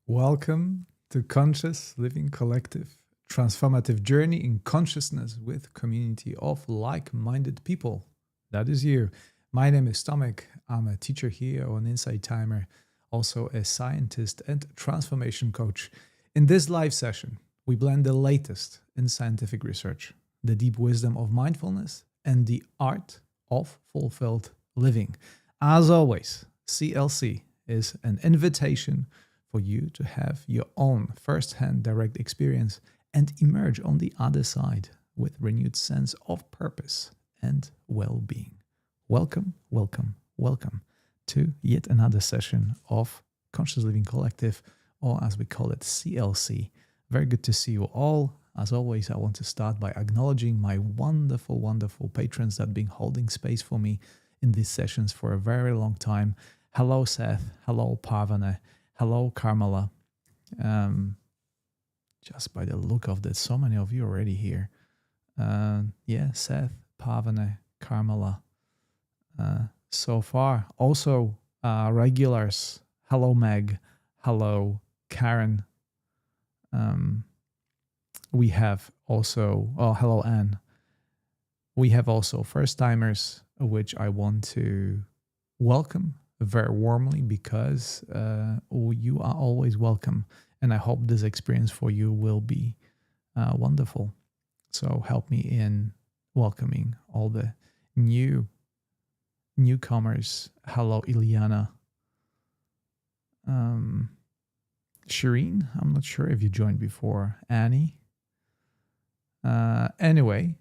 Welcome to Conscious Living Collective, transformative journey in consciousness with community of like-minded people. That is you. My name is Tomek. I'm a teacher here on Insight Timer, also a scientist and transformation coach. In this live session, we blend the latest in scientific research, the deep wisdom of mindfulness, and the art of fulfilled living. As always, CLC is an invitation for you to have your own first-hand direct experience and emerge on the other side with renewed sense of purpose and well-being. Welcome, welcome, welcome to yet another session of Conscious Living Collective, or as we call it, CLC. Very good to see you all. As always, I want to start by acknowledging my wonderful, wonderful patrons that have been holding space for me in these sessions for a very long time. Hello, Seth. Hello, Pavane. Hello, Carmela. Just by the look of this, so many of you already here. Seth, Pavane, Carmela. So far. Also, regulars. Hello, Meg. Hello, Karen. We have also, hello, Anne. We have also first-timers, which I want to welcome very warmly because you are always welcome. And I hope this experience for you will be wonderful. So help me in welcoming all the newcomers. Hello, Ilyana. Shireen, I'm not sure if you joined before. Annie. Anyway,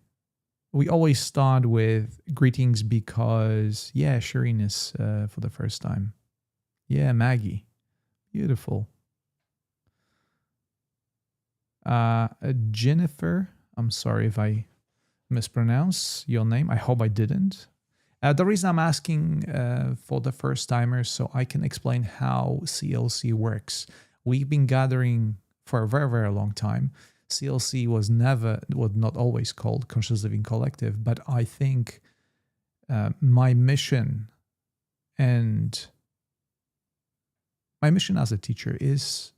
we always start with greetings because, Shireen is for the first time. Yeah, Maggie. Beautiful. Jennifer, I'm sorry if I mispronounce your name. I hope I didn't. The reason I'm asking for the first timers so I can explain how CLC works. We've been gathering for a very, very long time. CLC was not always called Conscious Living Collective, but I think my mission as a teacher is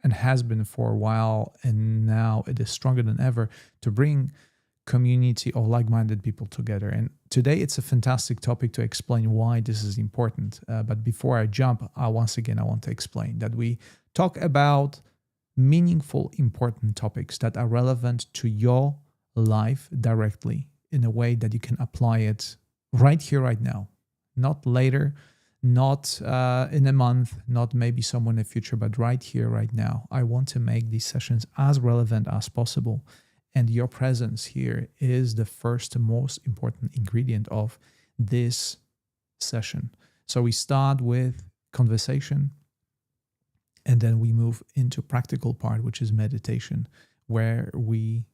and has been for a while, and now it is stronger than ever, to bring community of like-minded people together. And today it's a fantastic topic to explain why this is important. But before I jump, once again, I want to explain that we talk about meaningful, important topics that are relevant to your life directly in a way that you can apply it right here, right now, not later, not in a month, not maybe somewhere in the future, but right here, right now. I want to make these sessions as relevant as possible. And your presence here is the first and most important ingredient of this session. So we start with conversation, and then we move into practical part, which is meditation, where we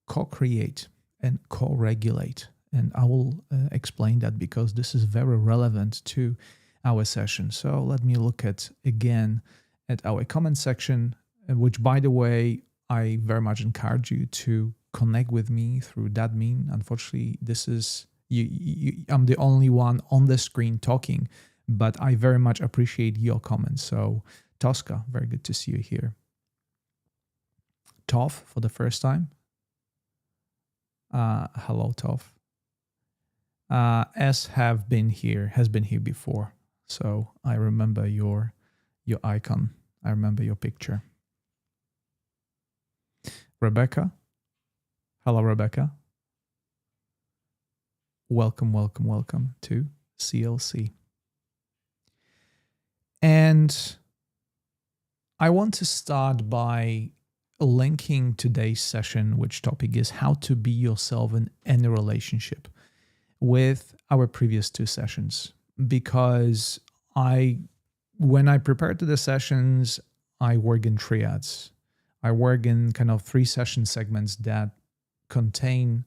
co-create and co-regulate. And I will explain that because this is very relevant to our session. So let me look again at our comment section, which, by the way, I very much encourage you to connect with me through that mean. Unfortunately, this is I'm the only one on the screen talking, but I very much appreciate your comments. So Tosca, very good to see you here. Tov for the first time. Hello, Tov. Has been here before. So I remember your icon. I remember your picture. Rebecca. Hello, Rebecca. Welcome to CLC. And I want to start by linking today's session, which topic is how to be yourself in any relationship, with our previous two sessions. Because when I prepare to the sessions, I work in triads. I work in kind of 3 session segments that contain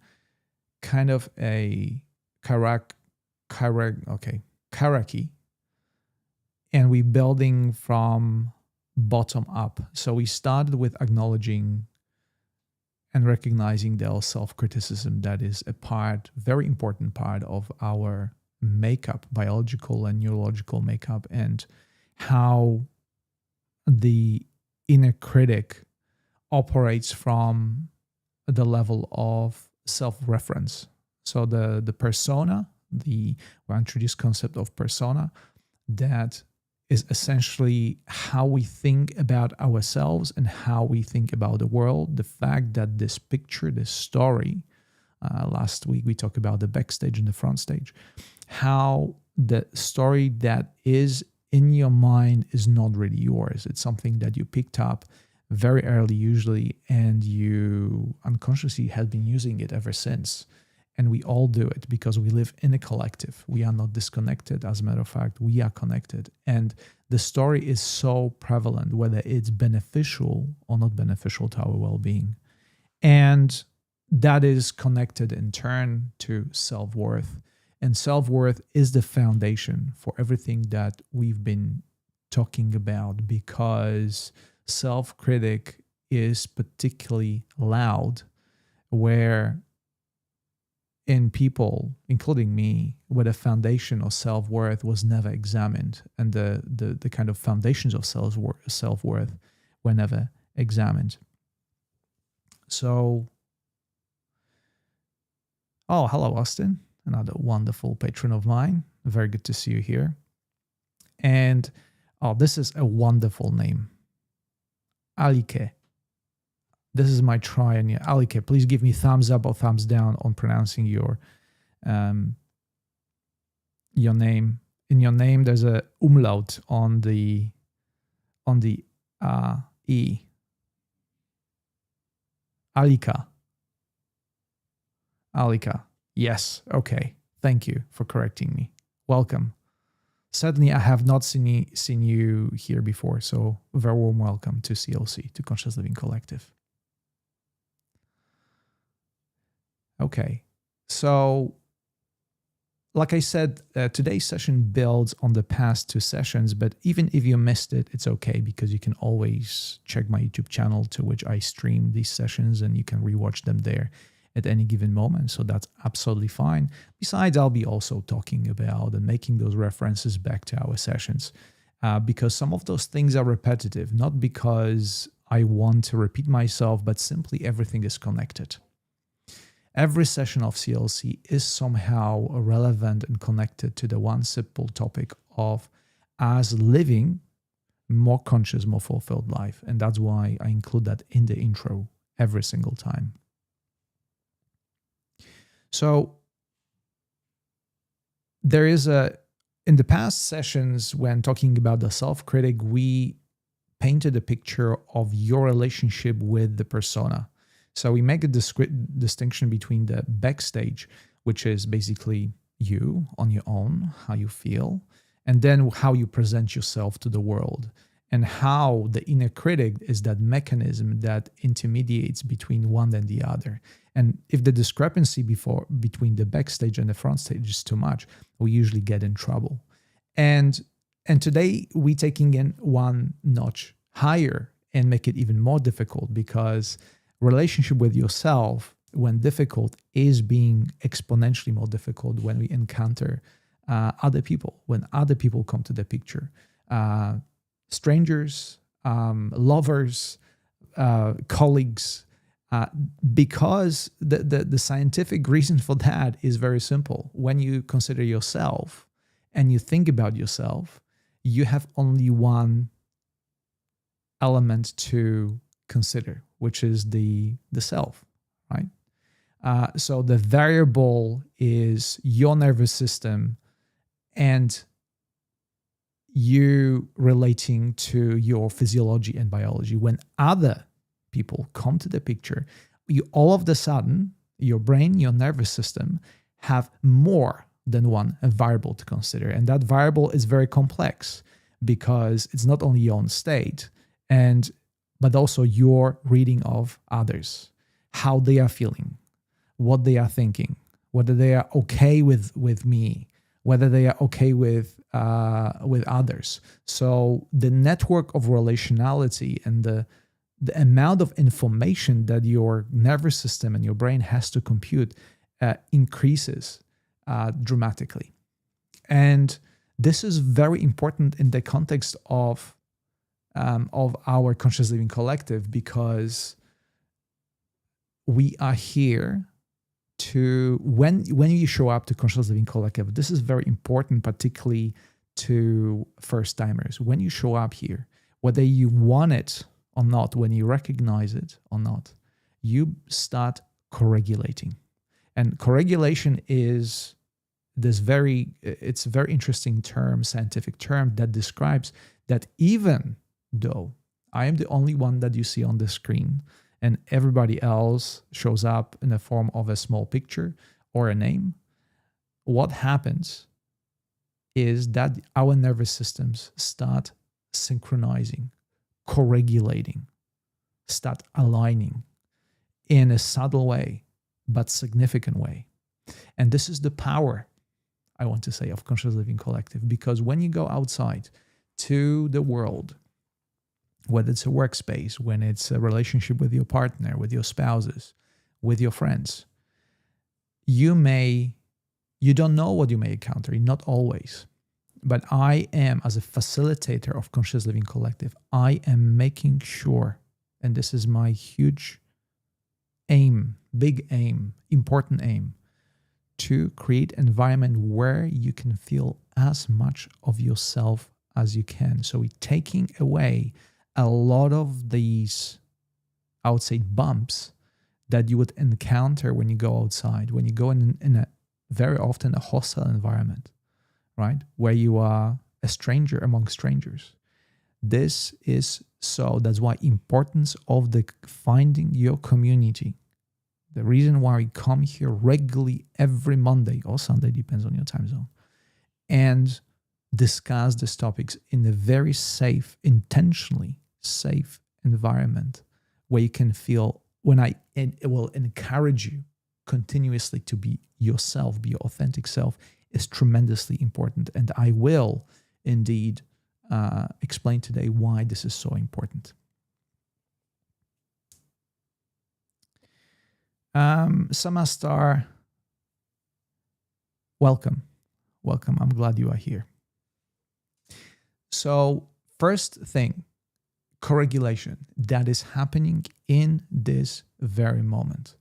kind of a hierarchy, and we building from bottom up. So we started with acknowledging and recognizing the self-criticism that is very important part of our makeup, biological and neurological makeup, and how the inner critic operates from the level of self-reference. So the persona, we introduced concept of persona, that is essentially how we think about ourselves and how we think about the world. The fact that this picture, this story, last week we talked about the backstage and the front stage, how the story that is in your mind is not really yours. It's something that you picked up very early usually, and you unconsciously have been using it ever since. And we all do it because we live in a collective. We are not disconnected. As a matter of fact, we are connected. And the story is so prevalent, whether it's beneficial or not beneficial to our well-being. And that is connected in turn to self-worth. And self-worth is the foundation for everything that we've been talking about, because self-critic is particularly loud, where in people, including me, where the foundation of self-worth was never examined, and the kind of foundations of self-worth were never examined. So, oh, hello, Austin, another wonderful patron of mine. Very good to see you here. And, oh, this is a wonderful name. Alike. This is my try on you. Alike, please give me thumbs up or thumbs down on pronouncing your name. In your name, there's a umlaut on the E. Alika. Alika. Yes. Okay. Thank you for correcting me. Welcome. Sadly, I have not seen you here before, so a very warm welcome to CLC, to Conscious Living Collective. Okay, so like I said, today's session builds on the past two sessions, but even if you missed it, it's okay, because you can always check my YouTube channel, to which I stream these sessions, and you can rewatch them there at any given moment. So that's absolutely fine. Besides, I'll be also talking about and making those references back to our sessions, because some of those things are repetitive, not because I want to repeat myself, but simply everything is connected. Every session of CLC is somehow relevant and connected to the one simple topic of us living more conscious, more fulfilled life. And that's why I include that in the intro every single time. So there is in the past sessions, when talking about the self-critic, we painted a picture of your relationship with the persona. So we make a distinction between the backstage, which is basically you on your own, how you feel, and then how you present yourself to the world, and how the inner critic is that mechanism that intermediates between one and the other. And if the discrepancy between the backstage and the front stage is too much, we usually get in trouble. And today we're taking in one notch higher and make it even more difficult, because relationship with yourself, when difficult, is being exponentially more difficult when we encounter other people, when other people come to the picture. Strangers, lovers, colleagues, because the scientific reason for that is very simple. When you consider yourself and you think about yourself, you have only one element to consider, which is the self, right? So the variable is your nervous system and you relating to your physiology and biology. When other people come to the picture, you all of a sudden, your brain, your nervous system have more than one variable to consider. And that variable is very complex, because it's not only your own state, but also your reading of others, how they are feeling, what they are thinking, whether they are okay with me, whether they are okay with others. So the network of relationality and the amount of information that your nervous system and your brain has to compute increases dramatically. And this is very important in the context of of our Conscious Living Collective, because we are here to, when you show up to Conscious Living Collective, this is very important, particularly to first timers. When you show up here, whether you want it or not, when you recognize it or not, you start co-regulating. And co-regulation is it's a very interesting term, scientific term, that describes that even though I am the only one that you see on the screen and everybody else shows up in the form of a small picture or a name, what happens is that our nervous systems start synchronizing, co-regulating, start aligning in a subtle way, but significant way. And this is the power, I want to say, of Conscious Living Collective, because when you go outside to the world, whether it's a workspace, when it's a relationship with your partner, with your spouses, with your friends, you don't know what you may encounter, not always. But I am, as a facilitator of Conscious Living Collective, I am making sure, and this is my huge aim, big aim, important aim, to create an environment where you can feel as much of yourself as you can. So we're taking away a lot of these, I would say, bumps that you would encounter when you go outside, when you go in a very often a hostile environment, right? Where you are a stranger among strangers. This is so, that's why importance of the finding your community. The reason why we come here regularly every Monday or Sunday, depends on your time zone, and discuss these topics in a very safe, intentionally safe environment where you can feel, it will encourage you continuously to be yourself, be your authentic self, is tremendously important. And I will indeed explain today why this is so important. Samastar, welcome. I'm glad you are here. So first thing, co-regulation that is happening in this very moment.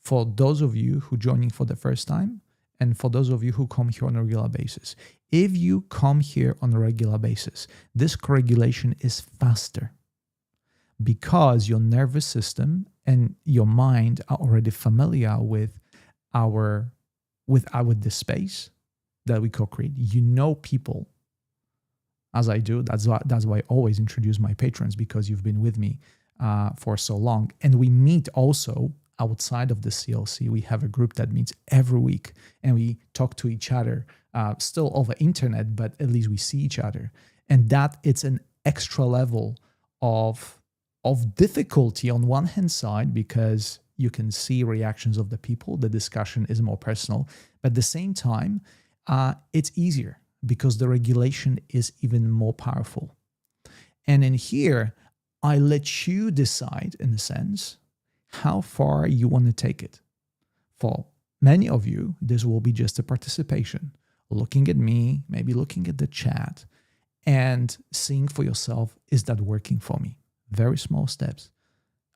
For those of you who are joining for the first time, and for those of you who come here on a regular basis, if you come here on a regular basis, this co-regulation is faster because your nervous system and your mind are already familiar with this space that we co-create. You know people, as I do. That's why I always introduce my patrons, because you've been with me for so long. And we meet also outside of the CLC. We have a group that meets every week, and we talk to each other, still over internet, but at least we see each other. And that it's an extra level of difficulty on one hand side, because you can see reactions of the people. The discussion is more personal, but at the same time, it's easier because the regulation is even more powerful. And in here, I let you decide, in a sense, how far you want to take it. For many of you, this will be just a participation, looking at me, maybe looking at the chat, and seeing for yourself, is that working for me? Very small steps.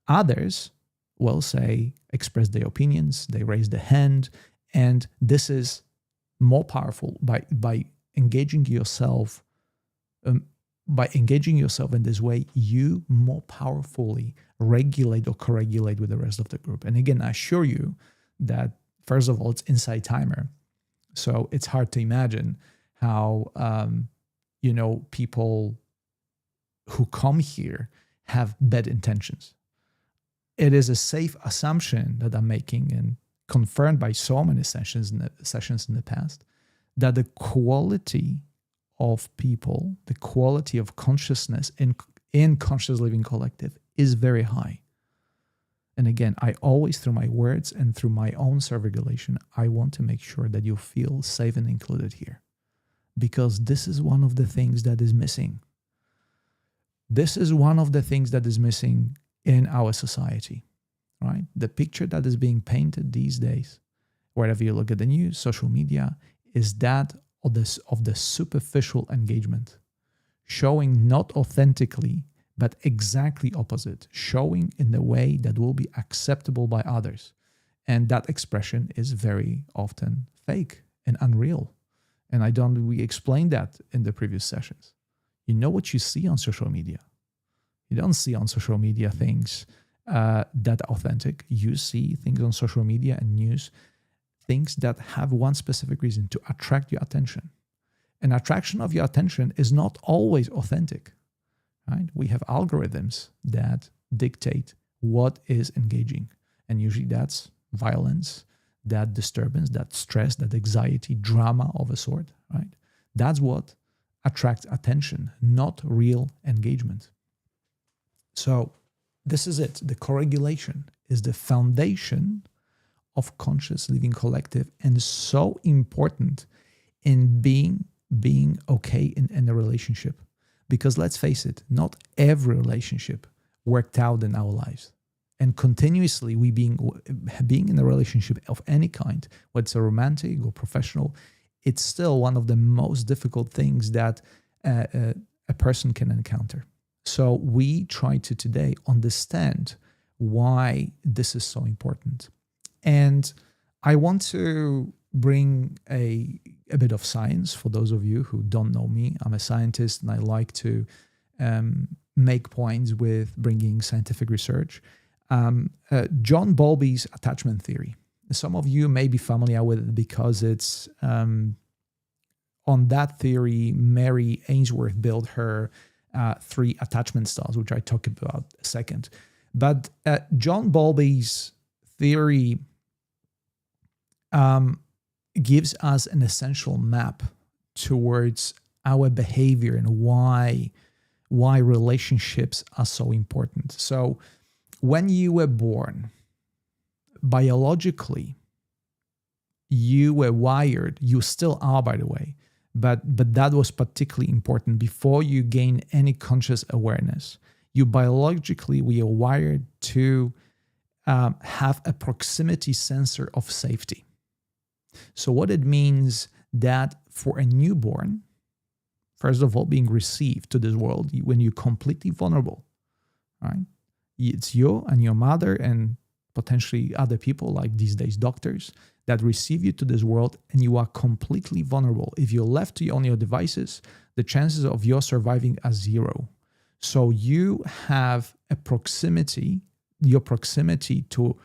Others will say, express their opinions, they raise the hand, and this is more powerful by engaging yourself. By engaging yourself in this way, you more powerfully regulate or co-regulate with the rest of the group. And again, I assure you that, first of all, it's inside timer. So it's hard to imagine how, people who come here have bad intentions. It is a safe assumption that I'm making, and confirmed by so many sessions in the past, that the quality of people, the quality of consciousness in Conscious Living Collective is very high. And again, I always, through my words and through my own self-regulation, I want to make sure that you feel safe and included here. Because this is one of the things that is missing. This is one of the things that is missing in our society, right? The picture that is being painted these days, wherever you look at the news, social media, is that of the superficial engagement, showing not authentically, but exactly opposite, showing in the way that will be acceptable by others. And that expression is very often fake and unreal. And we explained that in the previous sessions. You know what you see on social media. You don't see on social media things that are authentic. You see things on social media and news, things that have one specific reason: to attract your attention. An attraction of your attention is not always authentic, right? We have algorithms that dictate what is engaging. And usually that's violence, that disturbance, that stress, that anxiety, drama of a sort, right? That's what attracts attention, not real engagement. So this is it. The co-regulation is the foundation of conscious living collective, and so important in being okay in a relationship. Because let's face it, not every relationship worked out in our lives. And continuously we being in a relationship of any kind, whether it's a romantic or professional, it's still one of the most difficult things that a person can encounter. So we try to today understand why this is so important. And I want to bring a bit of science for those of you who don't know me. I'm a scientist and I like to make points with bringing scientific research. John Bowlby's attachment theory. Some of you may be familiar with it because it's on that theory, Mary Ainsworth built her 3 attachment styles, which I talk about a second. But John Bowlby's theory gives us an essential map towards our behavior and why relationships are so important. So when you were born, biologically, you were wired, you still are, by the way, but that was particularly important before you gain any conscious awareness. You biologically, we are wired to have a proximity sensor of safety. So what it means that for a newborn, first of all, being received to this world, when you're completely vulnerable, right? It's you and your mother and potentially other people, like these days doctors, that receive you to this world, and you are completely vulnerable. If you're left to your own devices, the chances of your surviving are 0. So you have a proximity, your proximity to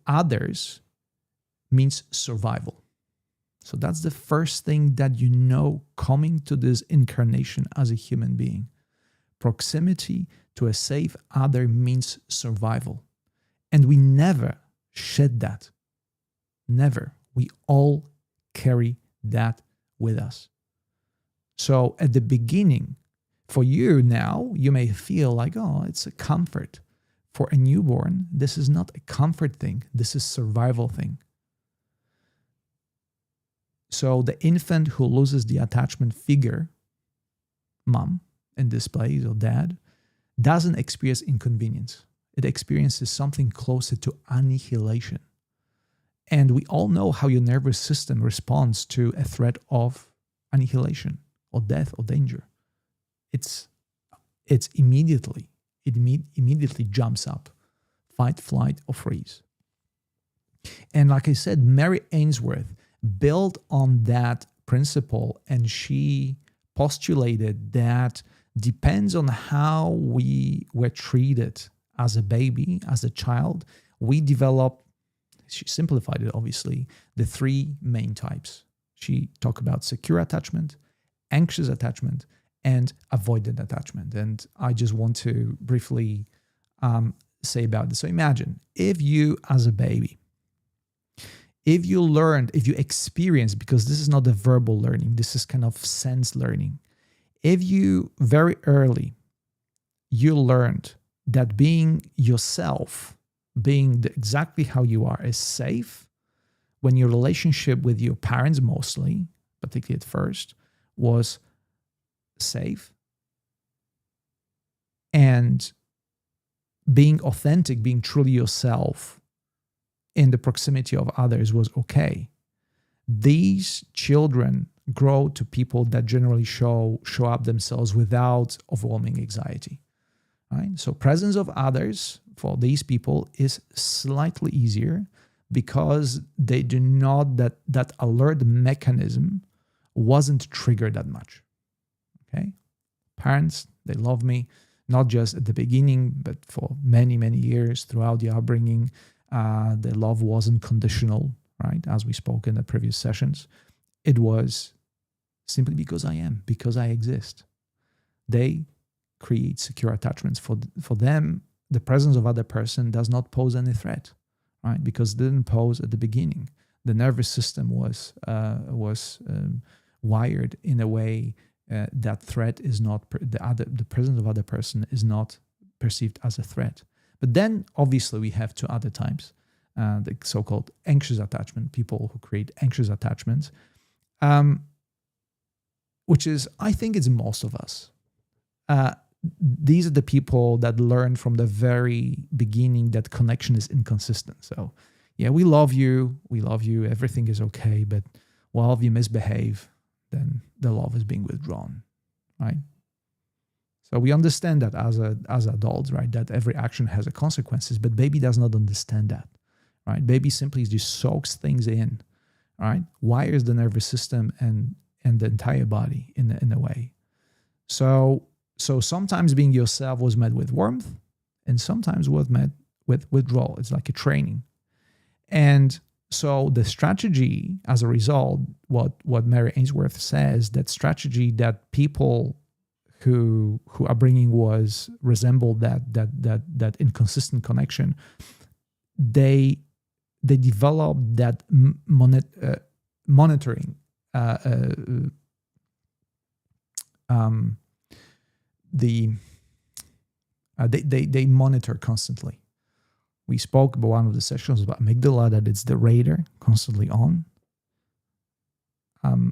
others means survival. So that's the first thing that you know coming to this incarnation as a human being. Proximity to a safe other means survival. And we never shed that. Never. We all carry that with us. So at the beginning, for you now, you may feel like, oh, it's a comfort. For a newborn, this is not a comfort thing. This is survival thing. So the infant who loses the attachment figure, mom in this place or dad, doesn't experience inconvenience. It experiences something closer to annihilation. And we all know how your nervous system responds to a threat of annihilation or death or danger. It immediately jumps up, fight, flight, or freeze. And like I said, Mary Ainsworth built on that principle, and she postulated that depends on how we were treated as a baby, as a child, we develop, she simplified it obviously, the 3 main types. She talked about secure attachment, anxious attachment, and avoidant attachment. And I just want to briefly say about this. So imagine if you as a baby, if you experience, because this is not the verbal learning, this is kind of sense learning. If you very early, you learned that being yourself, being exactly how you are is safe, when your relationship with your parents mostly, particularly at first, was safe, and being authentic, being truly yourself in the proximity of others was okay. These children grow to people that generally show up themselves without overwhelming anxiety. Right? So presence of others for these people is slightly easier because they do not, that alert mechanism wasn't triggered that much. Okay? Parents, they love me, not just at the beginning, but for many, many years throughout the upbringing. The love wasn't conditional, right? As we spoke in the previous sessions. It was simply because because I exist. They create secure attachments. For them, the presence of other person does not pose any threat, right? Because it didn't pose at the beginning. The nervous system was wired in a way that threat is not the presence of other person is not perceived as a threat. But then obviously we have two other types, the so-called anxious attachment, people who create anxious attachments, which is, I think it's most of us. These are the people that learn from the very beginning that connection is inconsistent. So yeah, we love you, everything is okay, but well, if you misbehave, then the love is being withdrawn, right? So we understand that as adults, right? That every action has a consequences, but baby does not understand that, right? Baby simply just soaks things in, right? Wires the nervous system and the entire body in a way. So sometimes being yourself was met with warmth, and sometimes was met with withdrawal. It's like a training. And so the strategy, as a result, what Mary Ainsworth says, that strategy that people who upbringing was resembled that inconsistent connection, they developed that monitoring. They monitor constantly. We spoke about one of the sessions about amygdala, that it's the radar constantly on,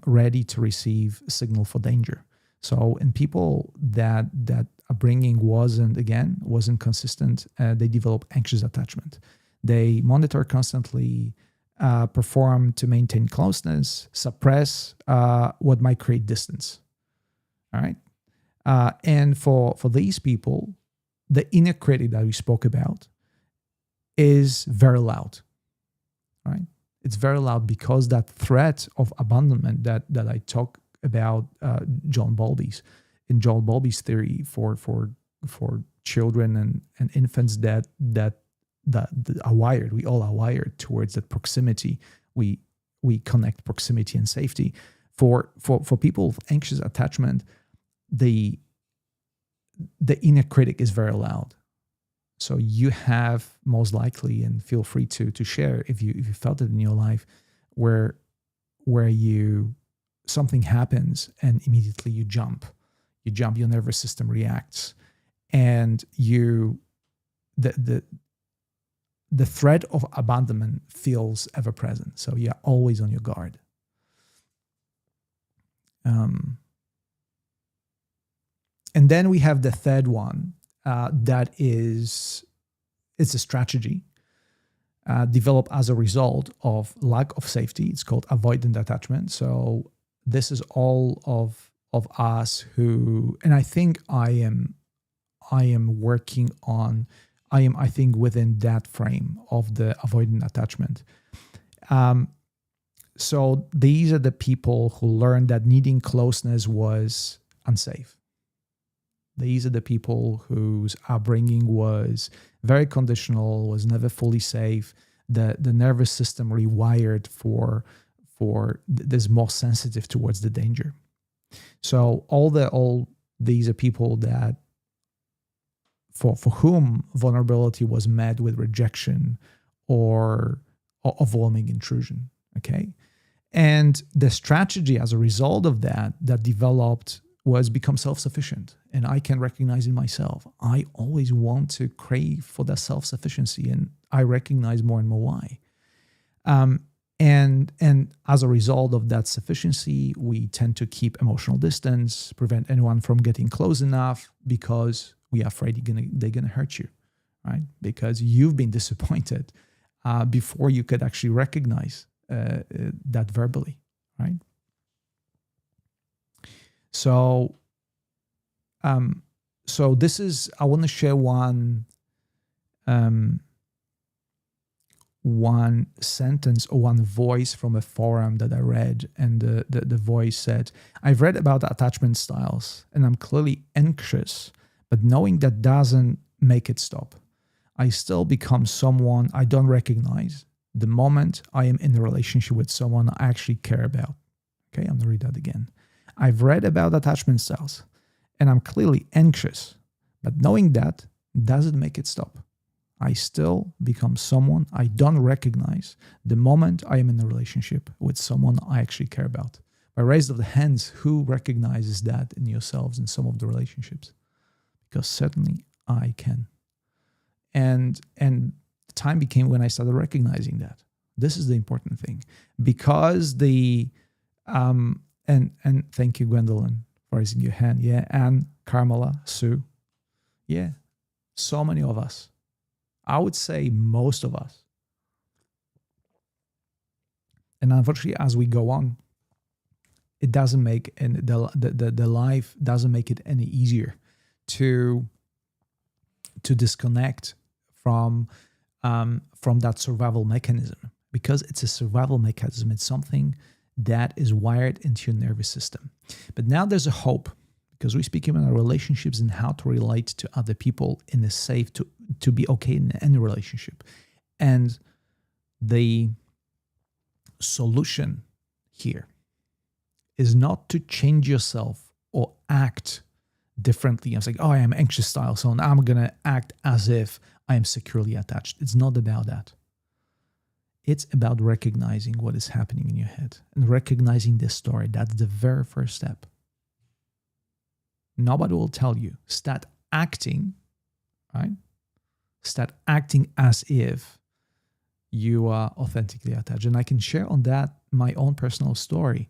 ready to receive a signal for danger. So in people that upbringing wasn't consistent, they develop anxious attachment. They monitor constantly, perform to maintain closeness, suppress what might create distance. All right. And for these people, the inner critic that we spoke about is very loud, right? It's very loud because that threat of abandonment that I talk about, John Bowlby's theory for children and infants that are wired. We all are wired towards that proximity. We connect proximity and safety. For people with anxious attachment, the inner critic is very loud. So you have most likely, and feel free to share if you felt it in your life, where something happens and immediately you jump, your nervous system reacts, and the threat of abandonment feels ever present. So you're always on your guard. And then we have the third one, it's a strategy developed as a result of lack of safety. It's called avoidant attachment. So this is all of us who, and I think I am working on, I think within that frame of the avoidant attachment. So these are the people who learned that needing closeness was unsafe. These are the people whose upbringing was very conditional, was never fully safe. The nervous system rewired for this more sensitive towards the danger. So all these are people that for whom vulnerability was met with rejection or overwhelming intrusion. Okay, and the strategy as a result of that developed was become self-sufficient. And I can recognize in myself, I always want to crave for that self-sufficiency, and I recognize more and more why. And as a result of that sufficiency, we tend to keep emotional distance, prevent anyone from getting close enough because we are afraid they're gonna hurt you, right? Because you've been disappointed before you could actually recognize that verbally, right? So, so this is, I want to share one sentence or one voice from a forum that I read, and the voice said, "I've read about attachment styles and I'm clearly anxious, but knowing that doesn't make it stop. I still become someone I don't recognize the moment I am in a relationship with someone I actually care about." Okay, I'm gonna read that again. "I've read about attachment styles and I'm clearly anxious, but knowing that doesn't make it stop. I still become someone I don't recognize the moment I am in a relationship with someone I actually care about." By raise of the hands, who recognizes that in yourselves in some of the relationships? Because certainly I can. And the time became when I started recognizing that. This is the important thing. Because the and thank you, Gwendolyn, for raising your hand. Yeah, and Carmela, Sue. Yeah, so many of us. I would say most of us. And unfortunately, as we go on, it doesn't make, and the life doesn't make it any easier to disconnect from that survival mechanism, because it's a survival mechanism. It's something that is wired into your nervous system. But now there's a hope, because we speak about our relationships and how to relate to other people in a safe, to be okay in any relationship. And the solution here is not to change yourself or act differently. I was like, oh, I am anxious style, so now I'm going to act as if I am securely attached. It's not about that. It's about recognizing what is happening in your head and recognizing this story. That's the very first step. Nobody will tell you. Start acting, right? Start acting as if you are authentically attached. And I can share on that my own personal story,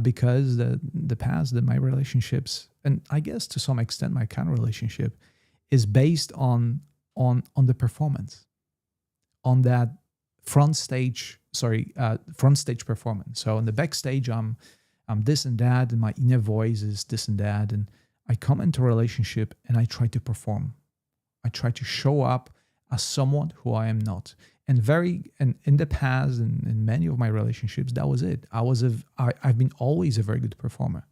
because the past, my relationships, and I guess to some extent my current relationship, is based on the performance, on that front stage performance. So in the backstage, I'm this and that, and my inner voice is this and that, and I come into a relationship and I try to perform. I try to show up as someone who I am not. And in the past, and in many of my relationships, that was it. I've been always a very good performer,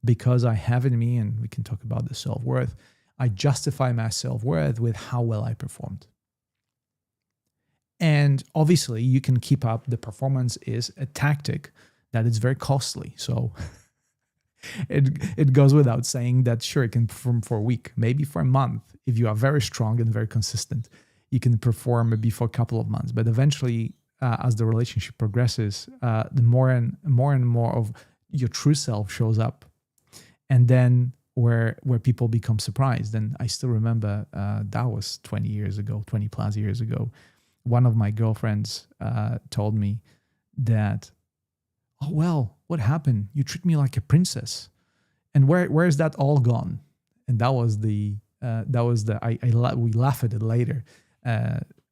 because I have in me, and we can talk about the self-worth, I justify my self-worth with how well I performed. And obviously you can keep up. The performance is a tactic that is very costly. So it goes without saying that sure, it can perform for a week, maybe for a month. If you are very strong and very consistent, you can perform maybe for a couple of months. But eventually, as the relationship progresses, the more and more of your true self shows up. And then where people become surprised. And I still remember that was 20 plus years ago. One of my girlfriends told me that, "Oh, well, what happened? You treat me like a princess. And where is that all gone?" And we laugh at it later,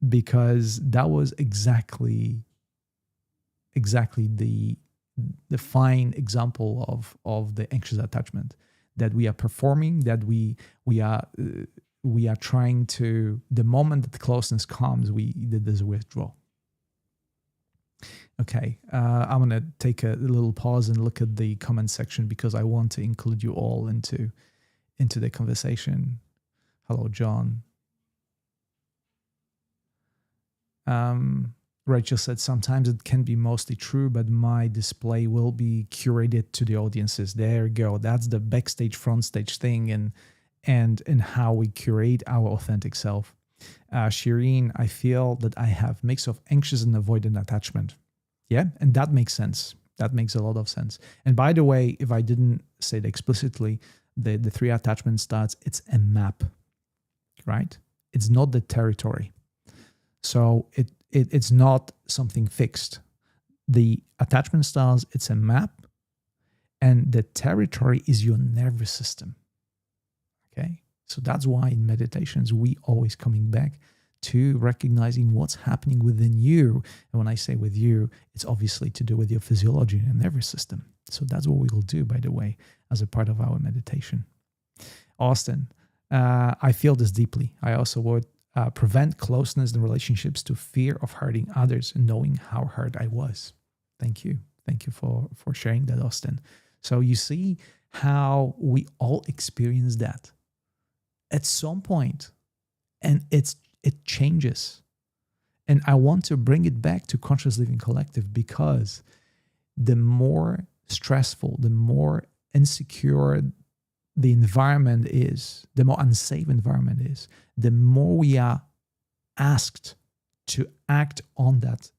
because that was exactly the fine example of the anxious attachment, that we are performing, that we are trying to, the moment that the closeness comes, there's a withdrawal. Okay, I'm going to take a little pause and look at the comment section, because I want to include you all into the conversation. Hello, John. Rachel said, "Sometimes it can be mostly true, but my display will be curated to the audiences." There you go. That's the backstage, front stage thing, and how we curate our authentic self. Shireen, "I feel that I have mix of anxious and avoidant attachment." Yeah, and that makes sense. That makes a lot of sense. And by the way, if I didn't say it explicitly, the 3 attachment styles, it's a map, right? It's not the territory. So it's not something fixed. The attachment styles, it's a map, and the territory is your nervous system. Okay, so that's why in meditations we always coming back to recognizing what's happening within you. And when I say with you, it's obviously to do with your physiology and nervous system. So that's what we will do, by the way, as a part of our meditation. Austin, I feel this deeply. I also would prevent closeness in relationships to fear of hurting others and knowing how hurt I was. Thank you. Thank you for sharing that, Austin. So you see how we all experience that at some point, and it changes. And I want to bring it back to Conscious Living Collective, because the more stressful, the more insecure the environment is, the more unsafe environment is, the more we are asked to act on that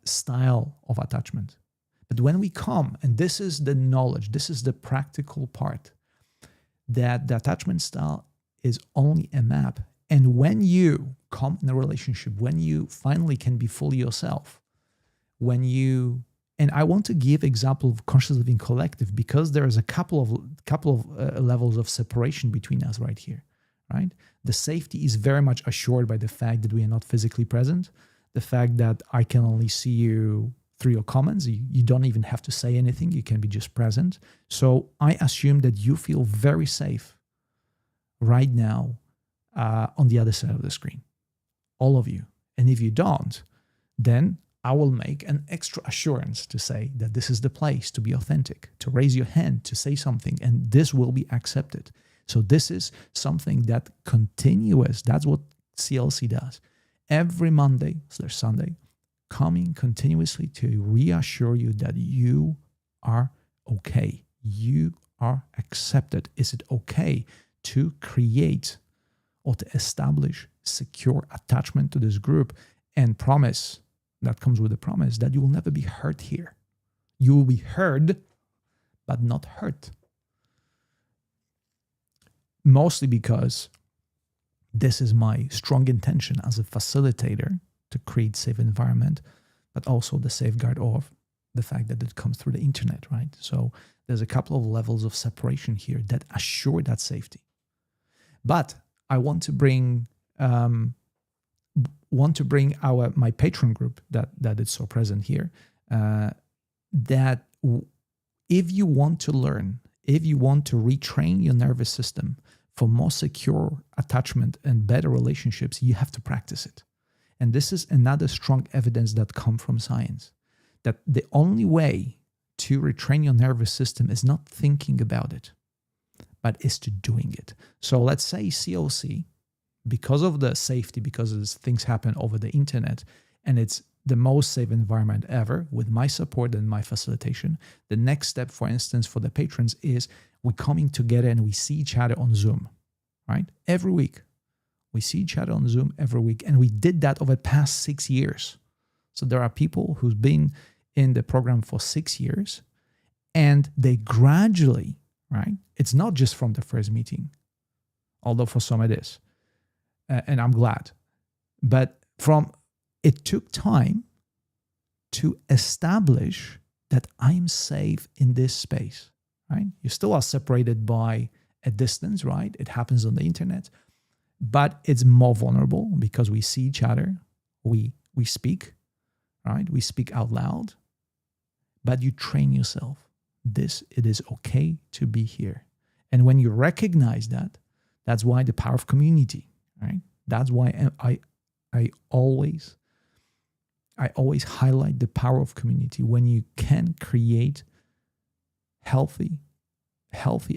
style of attachment. But when we come, and this is the knowledge, this is the practical part, that the attachment style is only a map. And when you come in a relationship, when you finally can be fully yourself, and I want to give example of Conscious Living Collective, because there is a couple of levels of separation between us right here, right? The safety is very much assured by the fact that we are not physically present, the fact that I can only see you through your comments. You don't even have to say anything. You can be just present. So I assume that you feel very safe right now on the other side of the screen, all of you. And if you don't, then I will make an extra assurance to say that this is the place to be authentic, to raise your hand, to say something, and this will be accepted. So this is something that continuous. That's what CLC does. Every Monday/Sunday, coming continuously to reassure you that you are okay. You are accepted. Is it okay to create or to establish secure attachment to this group, and promise, that comes with a promise, that you will never be hurt here. You will be heard, but not hurt. Mostly because this is my strong intention as a facilitator to create safe environment, but also the safeguard of the fact that it comes through the internet, right? So there's a couple of levels of separation here that assure that safety. But I want to bring my Patreon group that is so present here. That if you want to learn, if you want to retrain your nervous system for more secure attachment and better relationships, you have to practice it. And this is another strong evidence that comes from science, that the only way to retrain your nervous system is not thinking about it, but is to doing it. So let's say CLC, because of the safety, because of this, things happen over the internet, and it's the most safe environment ever with my support and my facilitation. The next step, for instance, for the patrons is we're coming together and we see each other on Zoom, right? Every week. We see each other on Zoom every week. And we did that over the past 6 years. So there are people who've been in the program for 6 years, and they gradually, right? It's not just from the first meeting, although for some it is. And I'm glad. But it took time to establish that I'm safe in this space, right? You still are separated by a distance, right? It happens on the internet, but it's more vulnerable because we see each other, we speak, right? We speak out loud, but you train yourself. It is okay to be here. And when you recognize that, that's why the power of community, right? That's why I always highlight the power of community. When you can create healthy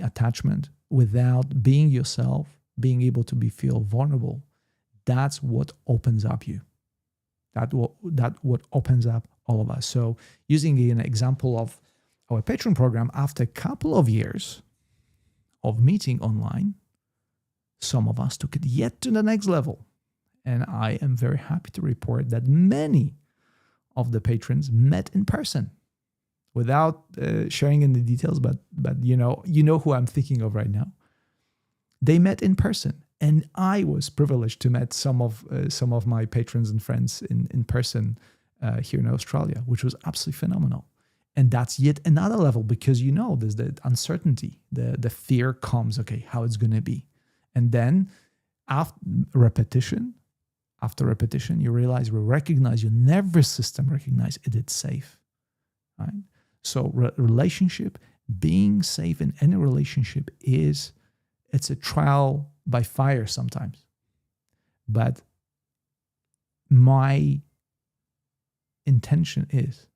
attachment without being yourself, being able to feel vulnerable, that's what opens up you. That what opens up all of us. So using an example of our Patreon program, after a couple of years of meeting online, some of us took it yet to the next level. And I am very happy to report that many of the patrons met in person, without sharing any details, but you know who I'm thinking of right now. They met in person, and I was privileged to meet some of my patrons and friends in person here in Australia, which was absolutely phenomenal. And that's yet another level, because there's the uncertainty, the fear comes. Okay, how it's going to be, and then after repetition, you recognize your nervous system it's safe, right? So relationship, being safe in any relationship it's a trial by fire sometimes. But my intention is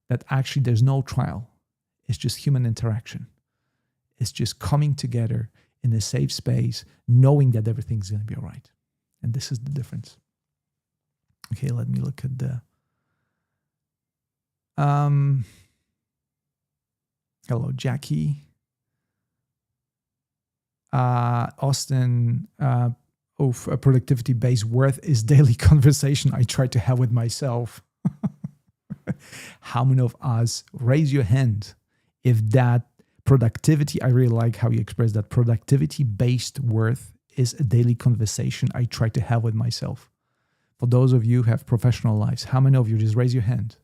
that actually there's no trial. It's just human interaction. It's just coming together in a safe space, knowing that everything's going to be all right. And this is the difference. Okay, let me look at the... hello, Jackie. Austin, a productivity-based worth is daily conversation I try to have with myself. How many of us, raise your hand if that productivity, I really like how you express that, productivity-based worth is a daily conversation I try to have with myself. For those of you who have professional lives, how many of you, just raise your hand,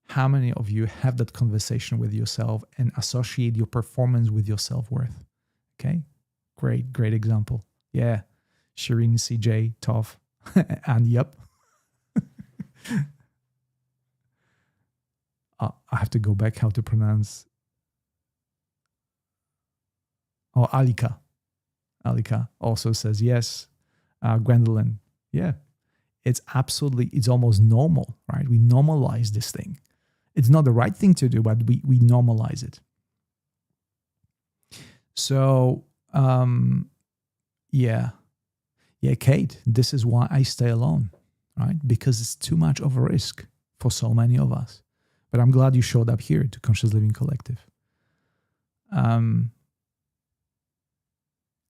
how many of you have that conversation with yourself and associate your performance with your self-worth? Okay, great example. Yeah, Shireen, CJ, Toph, and yep. I have to go back how to pronounce. Oh, Alika. Alika also says yes. Gwendolyn, yeah. It's almost normal, right? We normalize this thing. It's not the right thing to do, but we normalize it. So, yeah, Kate, this is why I stay alone, right? Because it's too much of a risk for so many of us. But I'm glad you showed up here to Conscious Living Collective.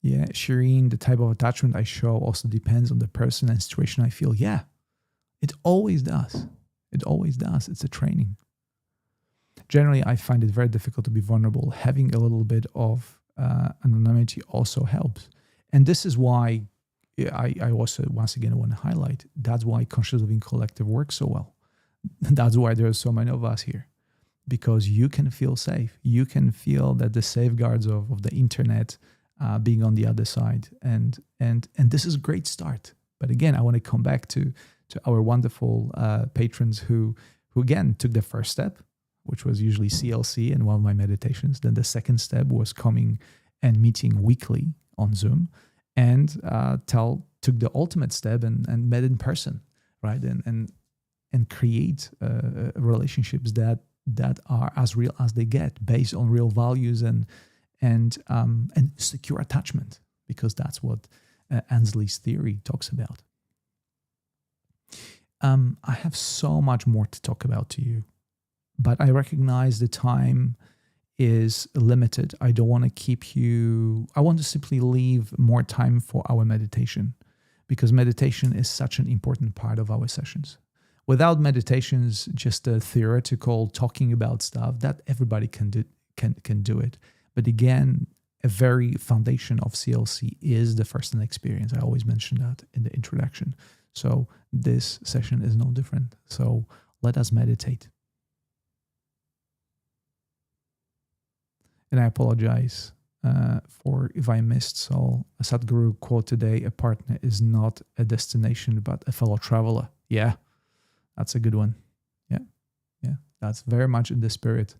Yeah, Shireen, the type of attachment I show also depends on the person and situation I feel. Yeah, it always does. It always does. It's a training. Generally, I find it very difficult to be vulnerable. Having a little bit of anonymity also helps. And this is why I also, once again, want to highlight, that's why Conscious Living Collective works so well. That's why there are so many of us here. Because you can feel safe. You can feel that the safeguards of the internet being on the other side. And this is a great start. But again, I want to come back to our wonderful patrons who again took the first step, which was usually CLC and one of my meditations. Then the second step was coming and meeting weekly on Zoom, and took the ultimate step and met in person, right? And create relationships that are as real as they get, based on real values and secure attachment, because that's what Ansley's theory talks about. I have so much more to talk about to you, but I recognize the time is limited. I don't want to keep you. I want to simply leave more time for our meditation, because meditation is such an important part of our sessions. Without meditations, just a theoretical talking about stuff, that everybody can do it. But again, a very foundation of CLC is the first-hand experience. I always mention that in the introduction. So this session is no different. So let us meditate. And I apologize for if I missed. So a Sadhguru quote today: "A partner is not a destination, but a fellow traveler." Yeah, that's a good one. Yeah, that's very much in the spirit.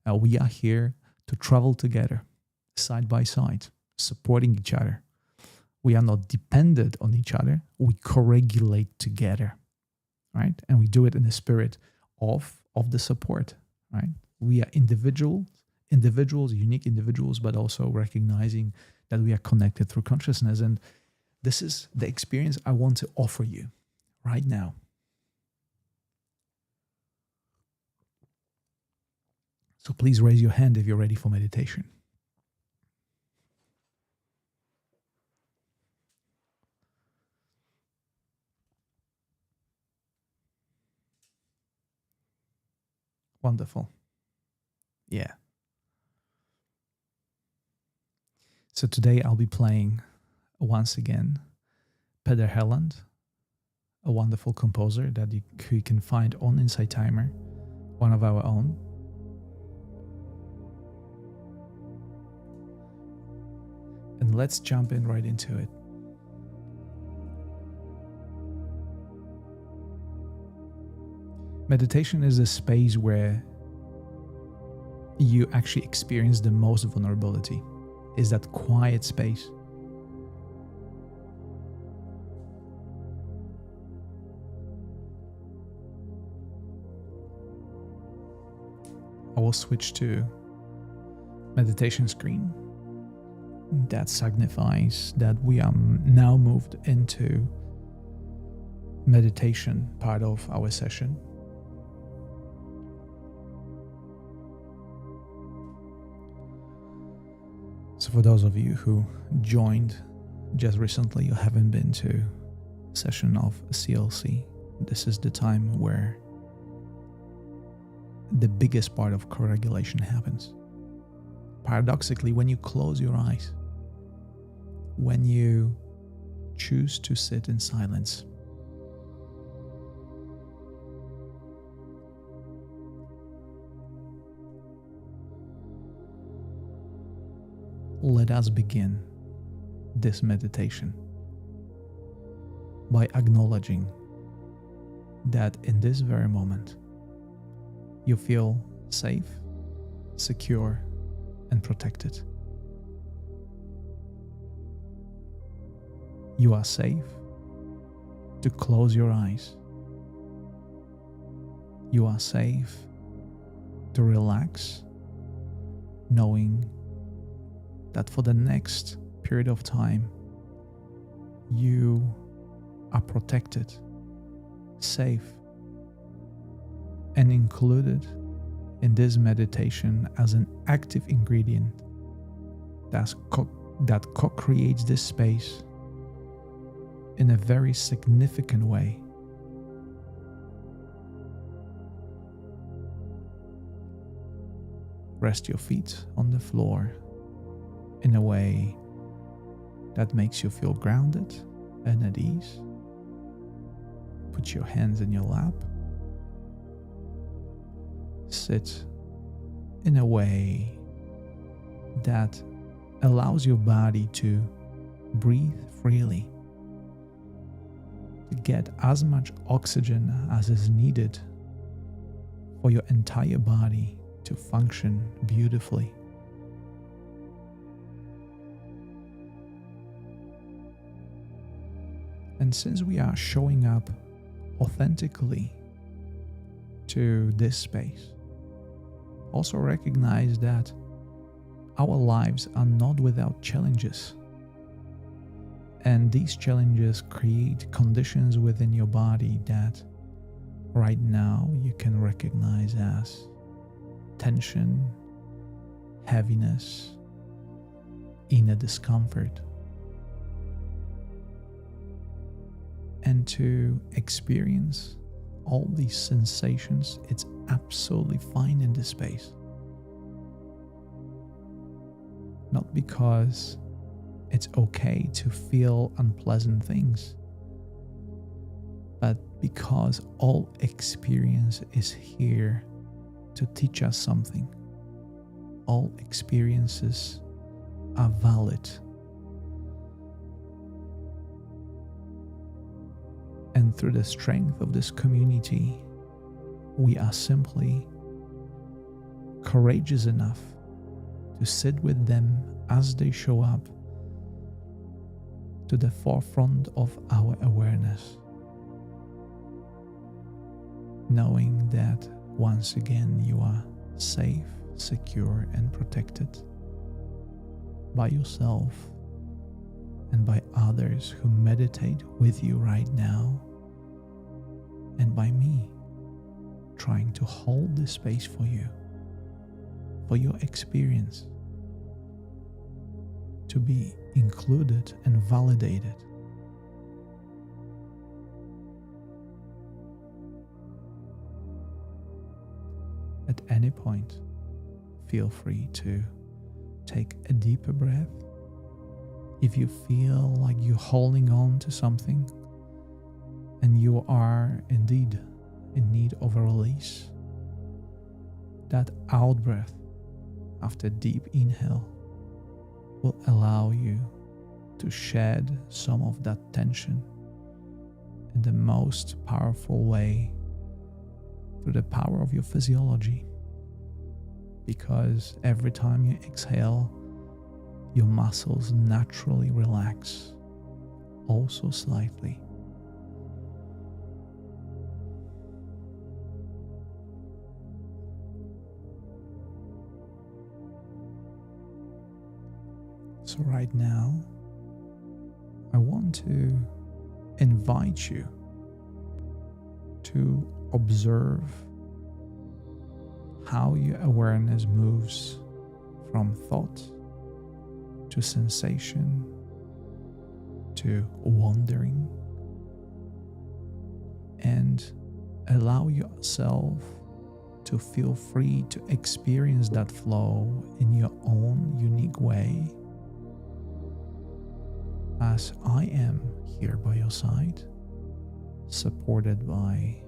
We are here to travel together, side by side, supporting each other. We are not dependent on each other. We co-regulate together, right? And we do it in the spirit of the support, right? We are individuals, unique individuals, but also recognizing that we are connected through consciousness. And this is the experience I want to offer you right now. So please raise your hand if you're ready for meditation. Wonderful. Yeah. So today I'll be playing once again Peder Helland, a wonderful composer that you can find on Insight Timer, one of our own. And let's jump in right into it. Meditation is a space where you actually experience the most vulnerability, is that quiet space. I will switch to meditation screen. That signifies that we are now moved into meditation part of our session. So for those of you who joined just recently or haven't been to a session of CLC, this is the time where the biggest part of co-regulation happens. Paradoxically, when you close your eyes, when you choose to sit in silence, let us begin this meditation by acknowledging that in this very moment, you feel safe, secure, and protected. You are safe to close your eyes. You are safe to relax, knowing that for the next period of time, you are protected, safe, and included in this meditation as an active ingredient that co-creates this space in a very significant way. Rest your feet on the floor in a way that makes you feel grounded and at ease. Put your hands in your lap. Sit in a way that allows your body to breathe freely, to get as much oxygen as is needed for your entire body to function beautifully. And since we are showing up authentically to this space, also recognize that our lives are not without challenges. And these challenges create conditions within your body that right now you can recognize as tension, heaviness, inner discomfort. And to experience all these sensations, it's absolutely fine in this space. Not because it's okay to feel unpleasant things, but because all experience is here to teach us something. All experiences are valid. And through the strength of this community, we are simply courageous enough to sit with them as they show up to the forefront of our awareness, knowing that once again you are safe, secure, and protected by yourself and by others who meditate with you right now, and by me trying to hold this space for you, for your experience to be included and validated. At any point, feel free to take a deeper breath. If you feel like you're holding on to something and you are indeed in need of a release, that out breath after deep inhale will allow you to shed some of that tension in the most powerful way through the power of your physiology. because every time you exhale, your muscles naturally relax, also slightly. So right now, I want to invite you to observe how your awareness moves from thought to sensation to wandering, and allow yourself to feel free to experience that flow in your own unique way, as I am here by your side, supported by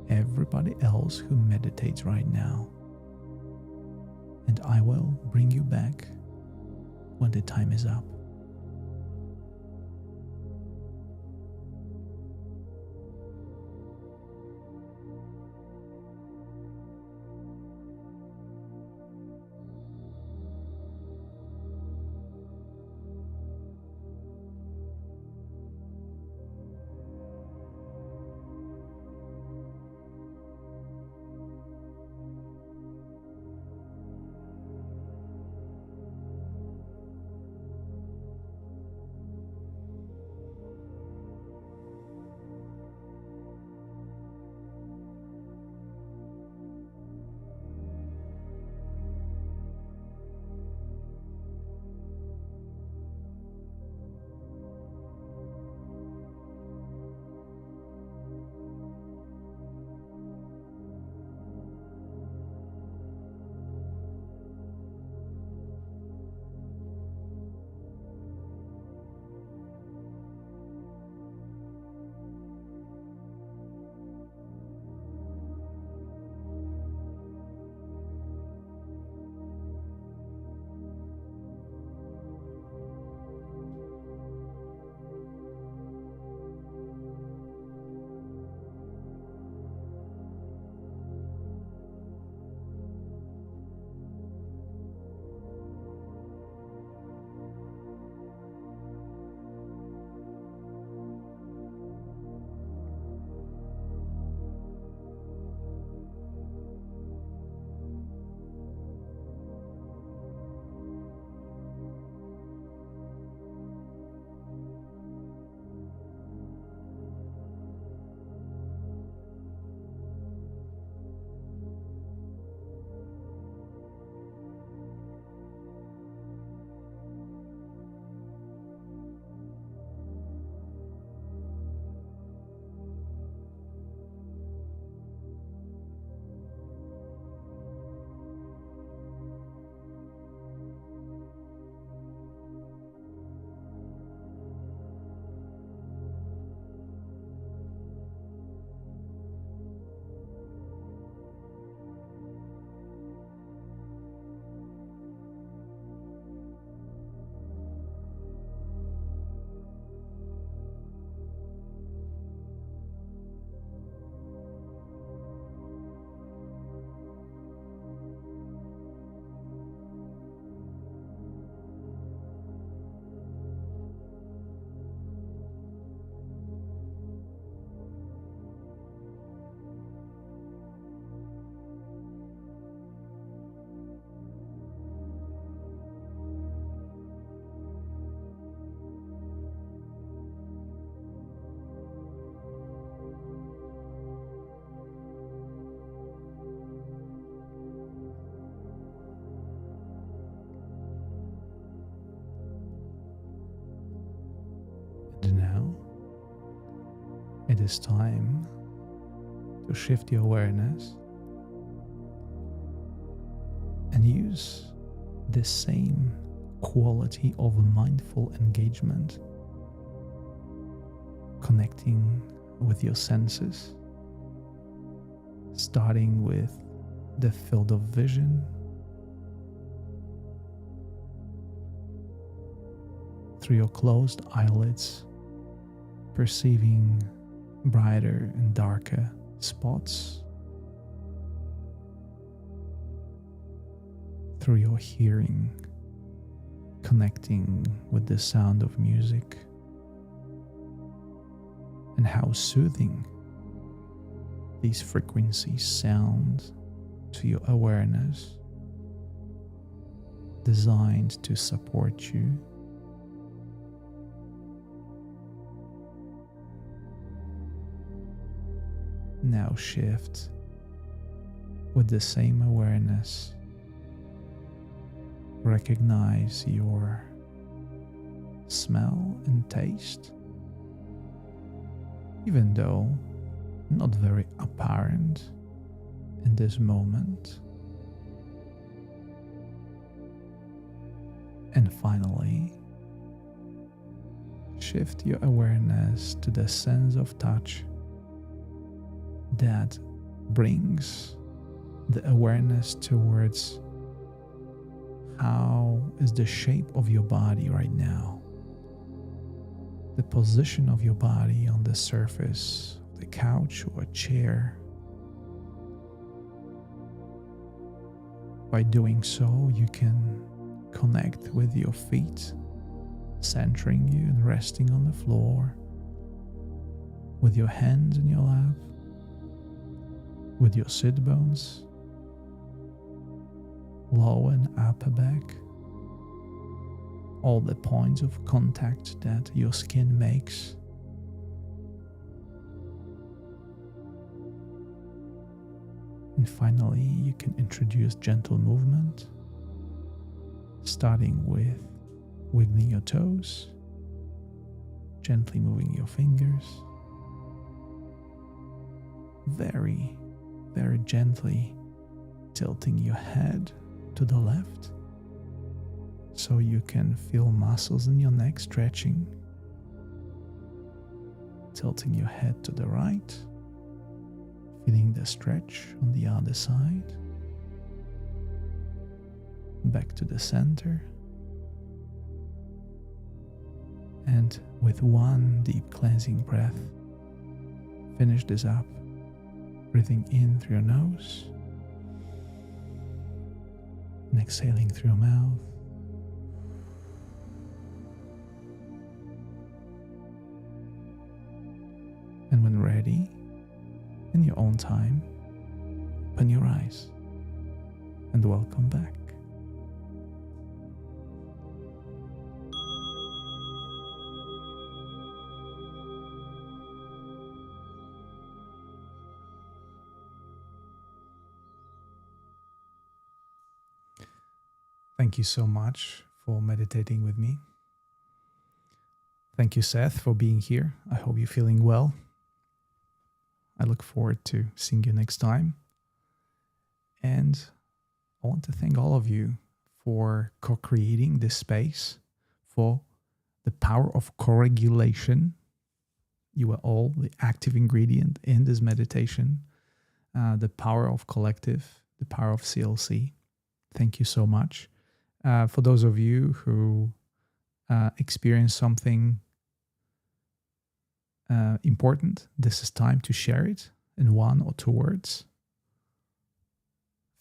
everybody else who meditates right now. And I will bring you back when the time is up. And now it is time to shift your awareness and use the same quality of mindful engagement, connecting with your senses, starting with the field of vision, through your closed eyelids, perceiving brighter and darker spots, through your hearing, connecting with the sound of music, and how soothing these frequencies sound to your awareness, designed to support you. Now shift with the same awareness. Recognize your smell and taste, even though not very apparent in this moment. And finally, shift your awareness to the sense of touch that brings the awareness towards how is the shape of your body right now, the position of your body on the surface of the couch or a chair. By doing so, you can connect with your feet, centering you and resting on the floor, with your hands in your lap, with your sit bones, lower and upper back, all the points of contact that your skin makes. And finally, you can introduce gentle movement, starting with wiggling your toes, gently moving your fingers, very, very gently tilting your head to the left so you can feel muscles in your neck stretching, tilting your head to the right, feeling the stretch on the other side, back to the center, and with one deep cleansing breath, finish this up, breathing in through your nose and exhaling through your mouth. And when ready, in your own time, open your eyes and welcome back. Thank you so much for meditating with me. Thank you, Seth, for being here. I hope you're feeling well. I look forward to seeing you next time. And I want to thank all of you for co-creating this space, for the power of co-regulation. You are all the active ingredient in this meditation, the power of collective, the power of CLC. Thank you so much. For those of you who experience something important, this is time to share it in 1 or 2 words.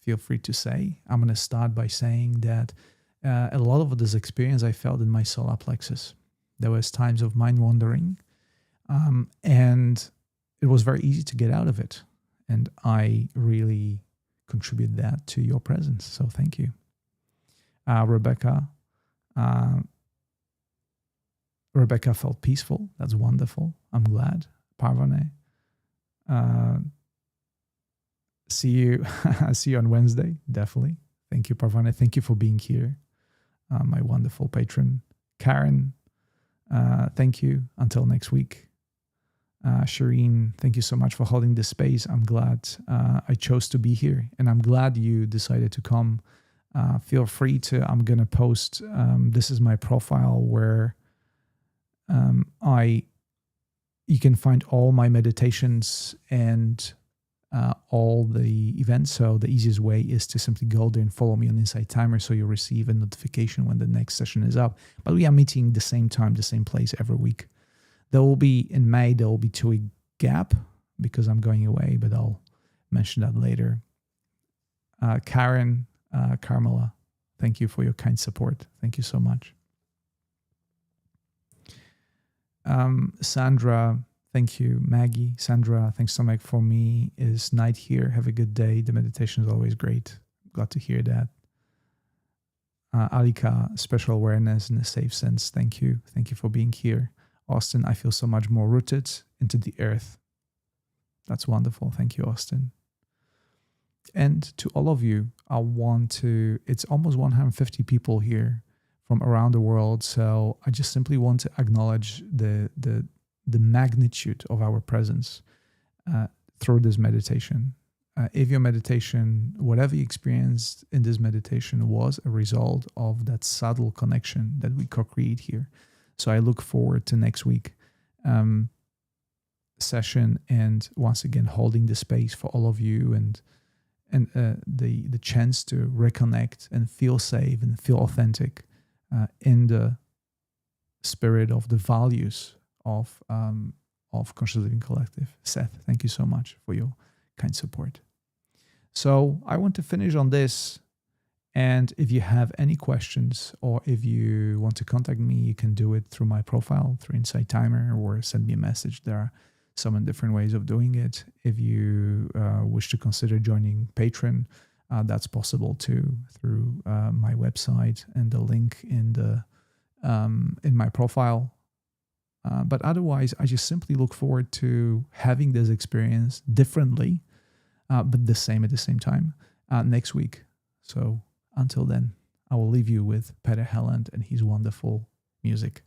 Feel free to say. I'm going to start by saying that a lot of this experience I felt in my solar plexus. There was times of mind wandering, and it was very easy to get out of it. And I really contribute that to your presence. So thank you. Rebecca felt peaceful. That's wonderful. I'm glad. Parvane, see you on Wednesday. Definitely. Thank you, Parvane. Thank you for being here. My wonderful patron, Karen. Thank you. Until next week. Shireen, thank you so much for holding this space. I'm glad I chose to be here, and I'm glad you decided to come. Feel free to, I'm going to post, this is my profile where you can find all my meditations and all the events. So the easiest way is to simply go there and follow me on Insight Timer so you'll receive a notification when the next session is up. But we are meeting the same time, the same place every week. There will be, in May, there will be 2-week gap because I'm going away, but I'll mention that later. Karen, Carmela, Thank you for your kind support. Thank you so much. Sandra, thank you. Maggie, Sandra, thanks Tomek. For me is night here. Have a good day. The meditation is always great. Glad to hear that. Alika, special awareness in a safe sense. Thank you. Thank you for being here. Austin, I feel so much more rooted into the earth. That's wonderful. Thank you, Austin. And to all of you, it's almost 150 people here from around the world. So I just simply want to acknowledge the magnitude of our presence through this meditation. If your meditation, whatever you experienced in this meditation, was a result of that subtle connection that we co-create here. So I look forward to next week session, and once again holding the space for all of you, and the chance to reconnect and feel safe and feel authentic in the spirit of the values of Conscious Living Collective. Seth, thank you so much for your kind support. So I want to finish on this. And if you have any questions, or if you want to contact me, you can do it through my profile, through Insight Timer, or send me a message. There are some different ways of doing it. If you wish to consider joining Patreon, that's possible too, through my website and the link in my profile. But otherwise, I just simply look forward to having this experience differently, but the same at the same time next week. So until then, I will leave you with Peter Helland and his wonderful music.